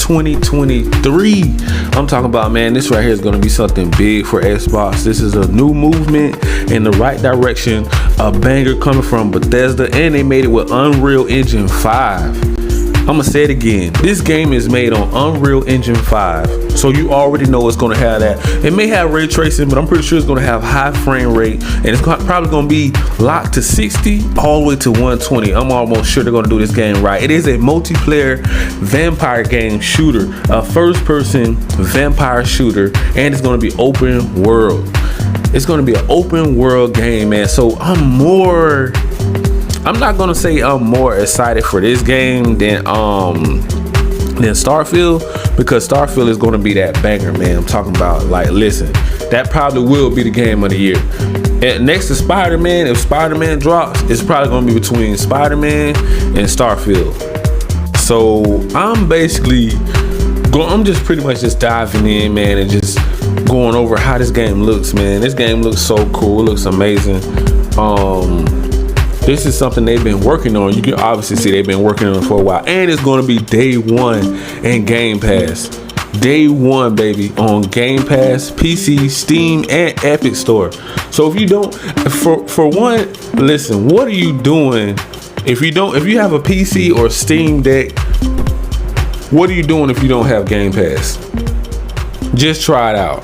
...2023. I'm talking about, man, this right here is going to be something big for Xbox. This is a new movement in the right direction. A banger coming from Bethesda, and they made it with Unreal Engine 5. I'm gonna say it again. This game is made on Unreal Engine 5. So you already know it's gonna have that. It may have ray tracing, but I'm pretty sure it's gonna have high frame rate, and it's probably gonna be locked to 60 all the way to 120. I'm almost sure they're gonna do this game right. It is a multiplayer vampire game shooter, a first person vampire shooter, and it's gonna be open world. It's gonna be an open world game, man. So I'm not gonna say I'm more excited for this game than Starfield, because Starfield is gonna be that banger, man. I'm talking about, like, listen, that probably will be the game of the year. And next to Spider-Man, if Spider-Man drops, it's probably gonna be between Spider-Man and Starfield. So I'm just pretty much just diving in, man, and just going over how this game looks, man. This game looks so cool. It looks amazing. This is something they've been working on. You can obviously see they've been working on it for a while, and it's going to be day one in Game Pass. Day one, baby, on Game Pass, PC, Steam, and Epic Store. So if you don't, for one, listen, what are you doing if you have a PC or Steam Deck? What are you doing if you don't have Game Pass? Just try it out.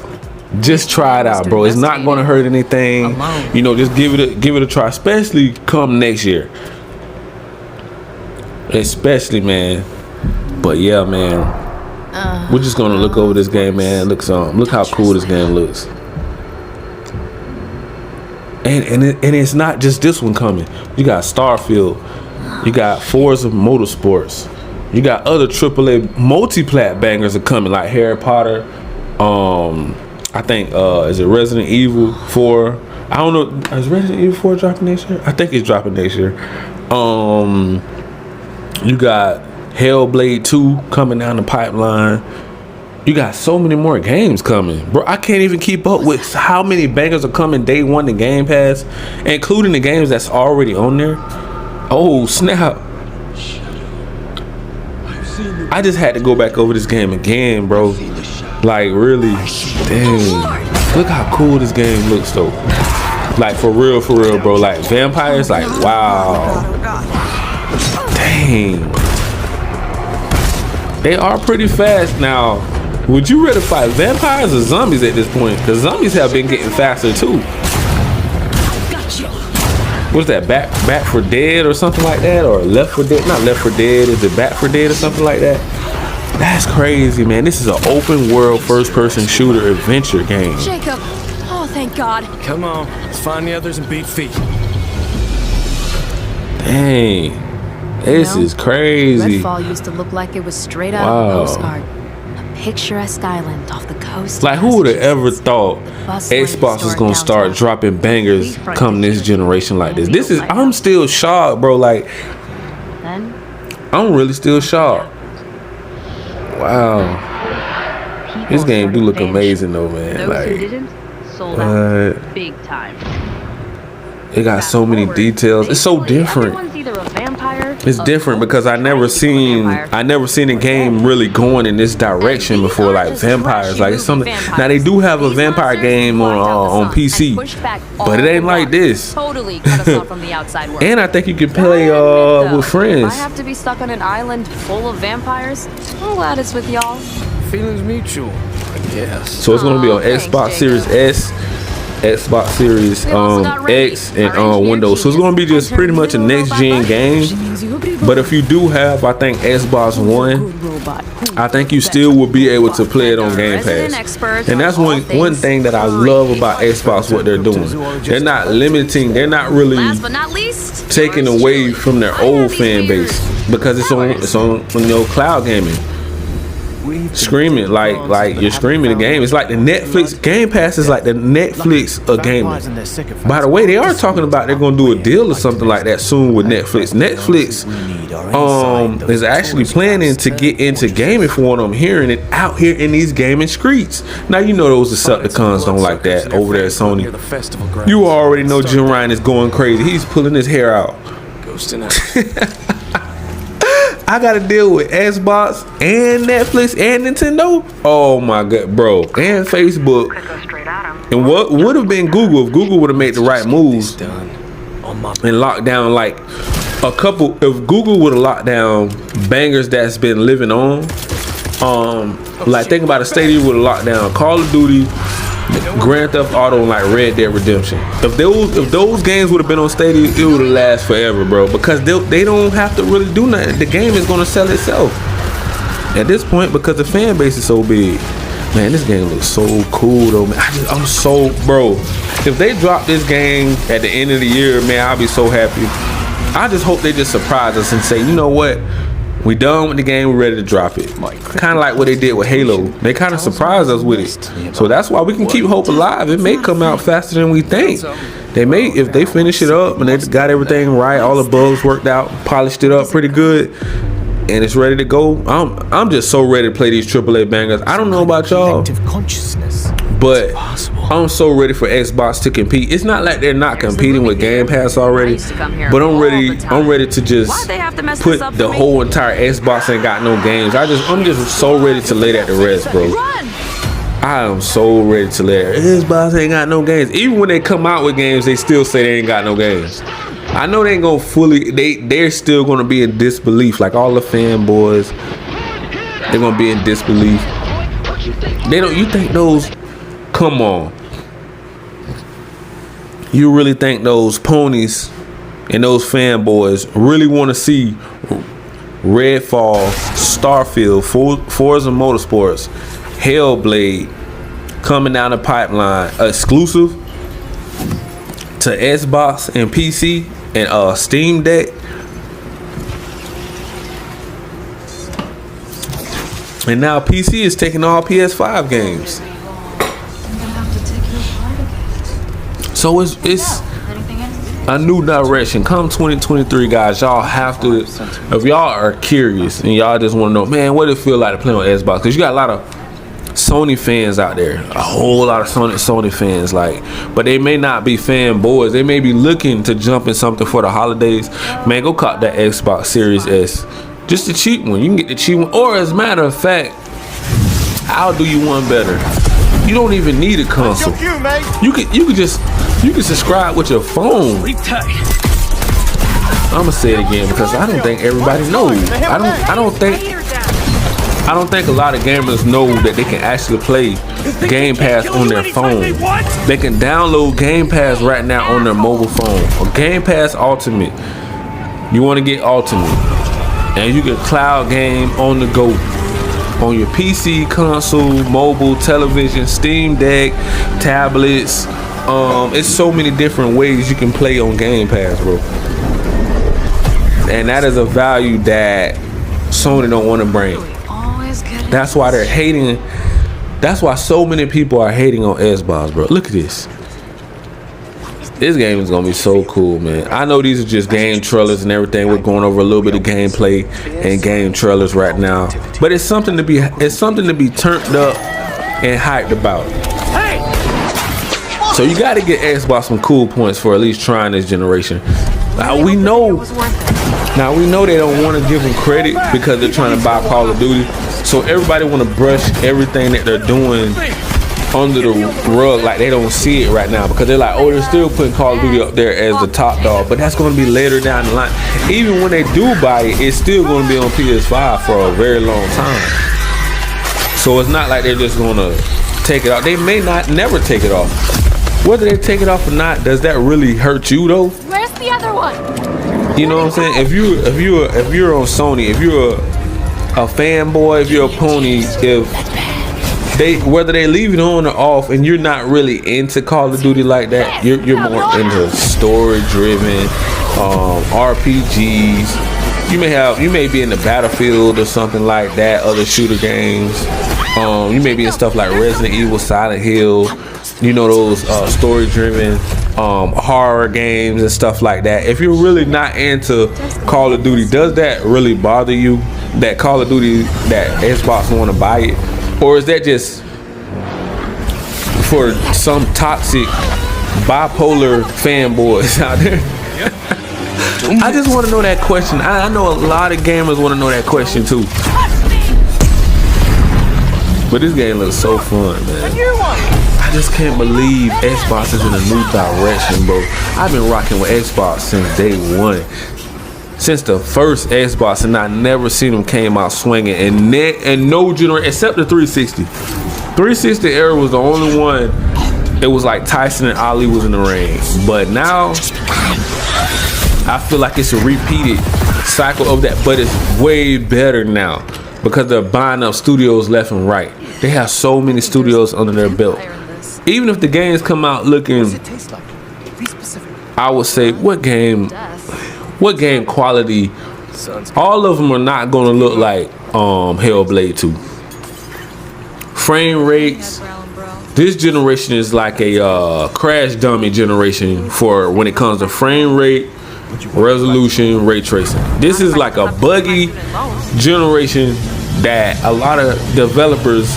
Just try it out, bro. It's not gonna hurt anything. You know, just give it a try, especially come next year. Especially, man. But yeah, man. We're just gonna look over this game, man. Look how cool this game looks. And it's not just this one coming. You got Starfield. You got Forza Motorsports. You got other AAA multi-plat bangers are coming, like Harry Potter. I think is it Resident Evil 4? I don't know. Is Resident Evil 4 dropping next year? I think it's dropping next year. You got Hellblade 2 coming down the pipeline. You got so many more games coming, bro. I can't even keep up with how many bangers are coming day one to Game Pass, including the games that's already on there. Oh snap! I just had to go back over this game again, bro. Like, really, dang, look how cool this game looks though. Like, for real, bro. Like, vampires, like, wow. Dang. They are pretty fast now. Would you rather fight vampires or zombies at this point? Because zombies have been getting faster too. What's that, back for dead or something like that? Or left for dead? Not left for dead, is it back for dead or something like that? That's crazy, man. This is an open world first person shooter adventure game. Jacob, oh thank God. Come on, let's find the others and beat feet. Dang, this is crazy. Redfall used to look like it was straight out of a postcard. A picturesque island off the coast. Like, who would have ever thought Xbox was gonna start dropping bangers come this generation like this? I'm still shocked, bro. Like, I'm really still shocked. Wow, this game do look amazing though, man. Like, big time. It got so many details. It's so different. It's different because I never seen a game really going in this direction before, like vampires. Like, it's something. Now they do have a vampire game on PC, but it ain't like this. Totally cut us off from the outside world. And I think you can play with friends. I have to be stuck on an island full of vampires. I'm glad it's with y'all. Feelings mutual, I guess. So it's gonna be on Xbox Series S Xbox Series X and Windows. So it's gonna be just pretty much a next gen game. But if you do have, I think, Xbox One, I think you still will be able to play it on Game Pass. And that's one thing that I love about Xbox, what they're doing. They're not limiting, they're not really taking away from their old fan base, because it's on cloud gaming. Streaming, like you're streaming the game. It's like the Netflix Game Pass is like the Netflix of gaming. By the way, they are talking about they're gonna do a deal or something like that soon with Netflix. Netflix is actually planning to get into gaming, for what I'm hearing, it out here in these gaming streets. Now you know those Decepticons don't like that over there at Sony. You already know Jim Ryan is going crazy. He's pulling his hair out. I gotta deal with Xbox and Netflix and Nintendo. Oh my god, bro, and Facebook. And what would have been Google if Google would have made the right moves and locked down like a couple. If Google would have locked down bangers that's been living on, like think about a Stadia would have locked down Call of Duty, Grand Theft Auto, and like Red Dead Redemption. If those games would have been on Stadia, it would have lasted forever, bro. Because they don't have to really do nothing. The game is gonna sell itself at this point because the fan base is so big. Man, this game looks so cool though, man. I'm so, bro. If they drop this game at the end of the year, man, I'll be so happy. I just hope they just surprise us and say, you know what? We done with the game, we're ready to drop it. Kind of like what they did with Halo. They kind of surprised us with it. So that's why we can keep hope alive. It may come out faster than we think. They may, if they finish it up and they got everything right, all the bugs worked out, polished it up pretty good, and it's ready to go. I'm just so ready to play these AAA bangers. I don't know about y'all, but I'm so ready for Xbox to compete. It's not like they're not competing with Game Pass already, but I'm ready to just put the whole entire Xbox ain't got no games. I'm just so ready to lay that to rest, bro. I am so ready to lay that. Xbox ain't got no games. Even when they come out with games, they still say they ain't got no games. I know they ain't gonna fully. They're still gonna be in disbelief, like all the fanboys. They're gonna be in disbelief. They don't. You think those? Come on. You really think those ponies and those fanboys really want to see Redfall, Starfield, Forza Motorsports, Hellblade coming down the pipeline exclusive to Xbox and PC and Steam Deck? And now PC is taking all PS5 games. So it's a new direction. Come 2023, guys, y'all have to, if y'all are curious and y'all just want to know, man, what it feel like to play on Xbox? Because you got a lot of Sony fans out there, a whole lot of Sony fans, like, but they may not be fanboys. They may be looking to jump in something for the holidays. Man, go cop that Xbox Series S, just the cheap one. You can get the cheap one, or as a matter of fact, I'll do you one better. You don't even need a console. You can subscribe with your phone. I'ma say it again because I don't think everybody knows. I don't think a lot of gamers know that they can actually play Game Pass on their phone. They can download Game Pass right now on their mobile phone. Or Game Pass Ultimate. You want to get Ultimate, and you can cloud game on the go. On your PC, console, mobile, television, Steam Deck, tablets. It's so many different ways you can play on Game Pass, bro. And that is a value that Sony don't want to bring. That's why they're hating. That's why so many people are hating on Xbox, bro. Look at this. This game is gonna be so cool, man. I know these are just game trailers and everything. We're going over a little bit of gameplay and game trailers right now, but it's something to be turned up and hyped about. So you got to get Xbox some cool points for at least trying this generation. We know they don't want to give them credit because they're trying to buy Call of Duty. So everybody want to brush everything that they're doing under the rug, like they don't see it right now, because they're like, oh, they're still putting Call of Duty up there as the top dog, but that's going to be later down the line. Even when they do buy it, it's still going to be on PS5 for a very long time. So it's not like they're just going to take it off. They may not never take it off. whether they take it off or not, does that really hurt you though? Where's the other one? You know what I'm saying? If you're on Sony, if you're a fanboy, if you're a pony, if they, whether they leave it on or off, and you're not really into Call of Duty like that, you're more into story driven RPGs. You may be in the Battlefield or something like that, other shooter games. You may be in stuff like Resident Evil, Silent Hill, you know, those story driven horror games and stuff like that. If you're really not into Call of Duty, does that really bother you, that Call of Duty, that Xbox want to buy it? Or is that just for some toxic bipolar fanboys out there? I just want to know that question. I know a lot of gamers want to know that question too. But this game looks so fun, man. I just can't believe Xbox is in a new direction, bro. I've been rocking with Xbox since day one. Since the first Xbox, and I never seen them came out swinging. And no generation, except the 360. 360 era was the only one. It was like Tyson and Ali was in the ring. But now, I feel like it's a repeated cycle of that, but it's way better now because they're buying up studios left and right. They have so many studios under their belt. Even if the games come out looking, I would say, what game quality, all of them are not going to look like Hellblade 2. Frame rates, this generation is like a crash dummy generation for when it comes to frame rate, resolution, ray tracing. This is like a buggy generation that a lot of developers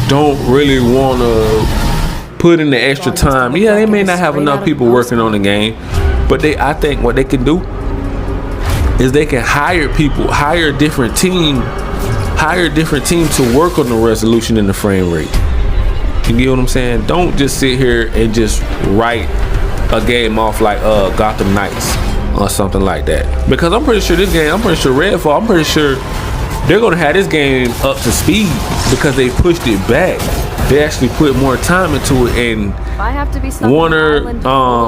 don't really want to put in the extra time. Yeah, they may not have enough people working on the game, but I think what they can do is they can hire people, hire a different team to work on the resolution and the frame rate. You get what I'm saying? Don't just sit here and just write a game off like Gotham Knights or something like that. Because I'm pretty sure Redfall, I'm pretty sure they're gonna have this game up to speed because they pushed it back. They actually put more time into it, and Warner,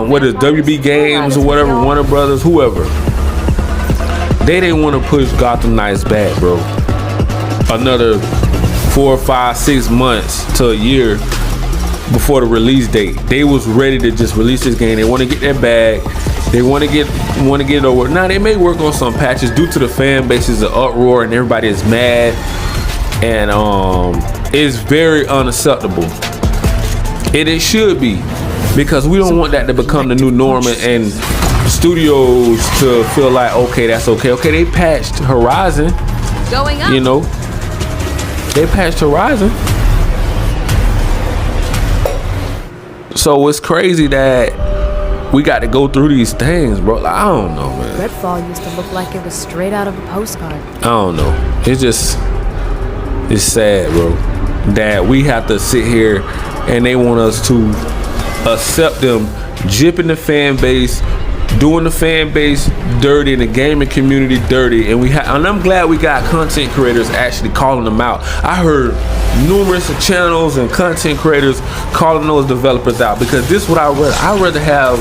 what is WB Games or whatever, Warner Brothers, whoever, they didn't want to push Gotham Knights back, bro. Another 4, 5, 6 months to a year before the release date. They was ready to just release this game. They want to get their bag. They want to get it over. Now they may work on some patches due to the fan base's uproar and everybody is mad, and it's very unacceptable. It should be, because we don't want that to become the new norm and studios to feel like, okay, that's okay. Okay, they patched Horizon. Going up. You know, they patched Horizon. So it's crazy that we got to go through these things, bro. Like, I don't know, man. Redfall used to look like it was straight out of a postcard. I don't know. It's sad, bro, that we have to sit here and they want us to accept them gypping the fan base, doing the fan base dirty and the gaming community dirty. And I'm glad we got content creators actually calling them out. I heard numerous channels and content creators calling those developers out, because this is what I'd rather have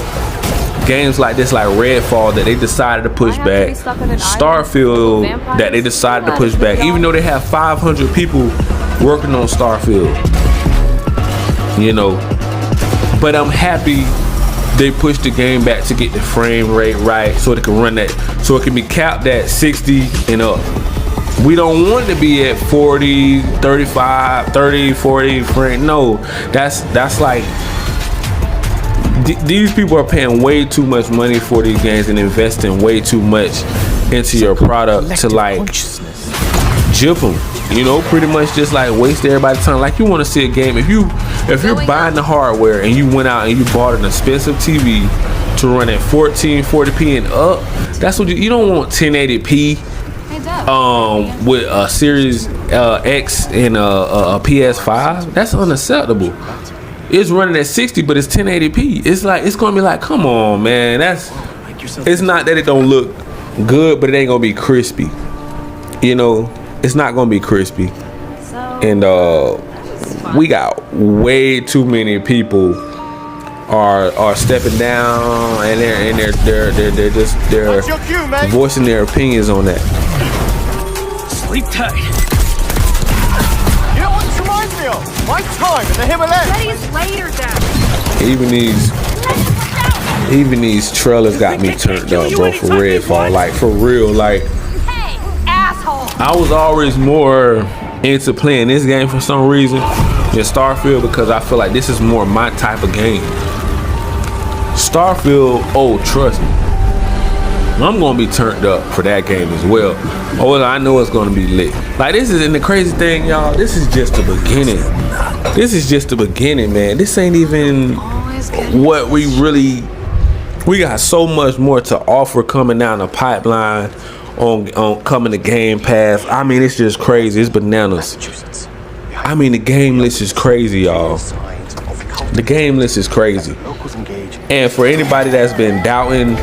games like this, like Redfall, that they decided to push back, Starfield that they decided to push back, even though they have 500 people working on Starfield, you know. But I'm happy they pushed the game back to get the frame rate right, so they can run that, so it can be capped at 60 and up. We don't want to be at 40, 35, 30, 40 frame. No, that's like, these people are paying way too much money for these games and investing way too much into your product to like jip them, you know, pretty much just like waste everybody's time. Like, you want to see a game, if you're buying the hardware and you went out and you bought an expensive TV to run at 1440p and up, that's what you don't want 1080p with a Series X and a PS5. That's unacceptable. It's running at 60, but it's 1080p. It's like, it's gonna be like, come on, man. It's not that it don't look good, but it ain't gonna be crispy. You know, it's not gonna be crispy. And we got way too many people are stepping down, and they're voicing their opinions on that. Sleep tight. You know what this reminds me of? My time in the Himalayas. Days later, Dad. Even these trailers got me turned up, bro, for Redfall. Like, for real, like. Hey, asshole. I was always more into playing this game for some reason than Starfield, because I feel like this is more my type of game. Starfield, oh, trust me, I'm gonna be turned up for that game as well. Oh, I know it's gonna be lit. Like, this is, and the crazy thing, y'all, this is just the beginning. This is just the beginning, man. This ain't even what we really. We got so much more to offer coming down the pipeline on coming to Game Pass. I mean, it's just crazy. It's bananas. I mean, the game list is crazy, y'all. The game list is crazy. And for anybody that's been doubting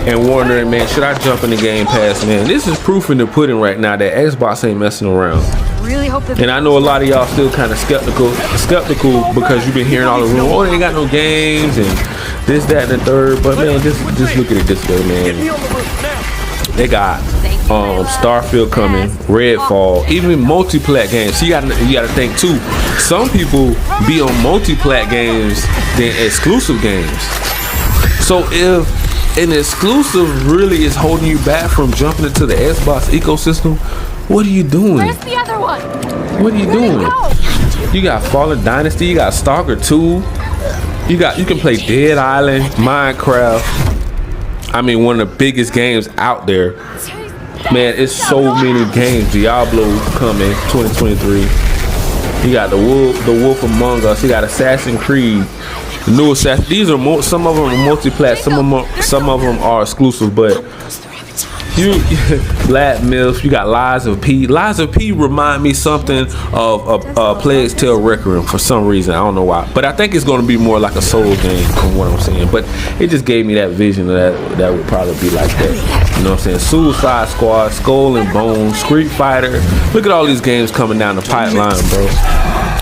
and wondering, man, should I jump in the Game Pass, man, this is proof in the pudding right now that Xbox ain't messing around. Really hope that. And I know a lot of y'all still kind of skeptical because you've been hearing all the rumors. Oh, they ain't got no games and this, that, and the third. But man, just look at it this way, man. They got Starfield coming, Redfall, even multi-plat games. So you gotta think too. Some people be on multi-plat games than exclusive games. So if an exclusive really is holding you back from jumping into the Xbox ecosystem, what are you doing? Where's the other one? What are you doing? You got Fallen Dynasty, you got Stalker 2, you can play Dead Island, Minecraft. I mean, one of the biggest games out there. Man, it's so many games. Diablo coming 2023. You got the Wolf Among Us. You got Assassin's Creed. The new Assassin. These are some of them are multi-plat. Some of them are exclusive, but. Black Myth, you got Lies of P. Lies of P remind me something of Plague's Tale Requiem for some reason. I don't know why, but I think it's going to be more like a Soul game from what I'm saying. But it just gave me that vision that would probably be like that. You know what I'm saying? Suicide Squad, Skull and Bones, Street Fighter. Look at all these games coming down the pipeline, bro.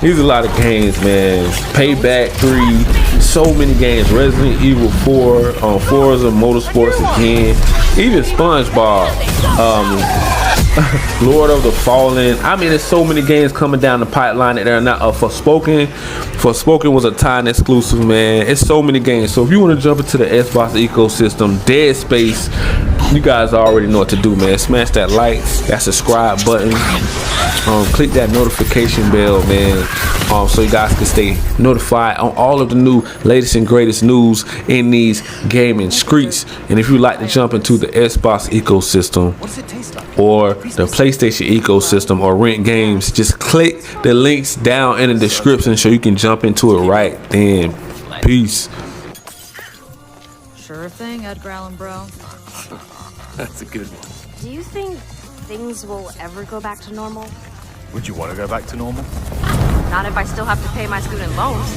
These are a lot of games, man. Payback 3, so many games. Resident Evil 4, Forza Motorsports again. Even SpongeBob, Lord of the Fallen. I mean, there's so many games coming down the pipeline that are not Forspoken. Forspoken was a time exclusive, man. It's so many games. So if you want to jump into the Xbox ecosystem, Dead Space, you guys already know what to do, man. Smash that like, that subscribe button. Click that notification bell, man, so you guys can stay notified on all of the new latest and greatest news in these gaming streets. And if you like to jump into the Xbox ecosystem or the PlayStation ecosystem or rent games, just click the links down in the description so you can jump into it right then. Peace. Sure thing, Edgar Allan Bro. That's a good one. Do you think things will ever go back to normal? Would you want to go back to normal? Not if I still have to pay my student loans.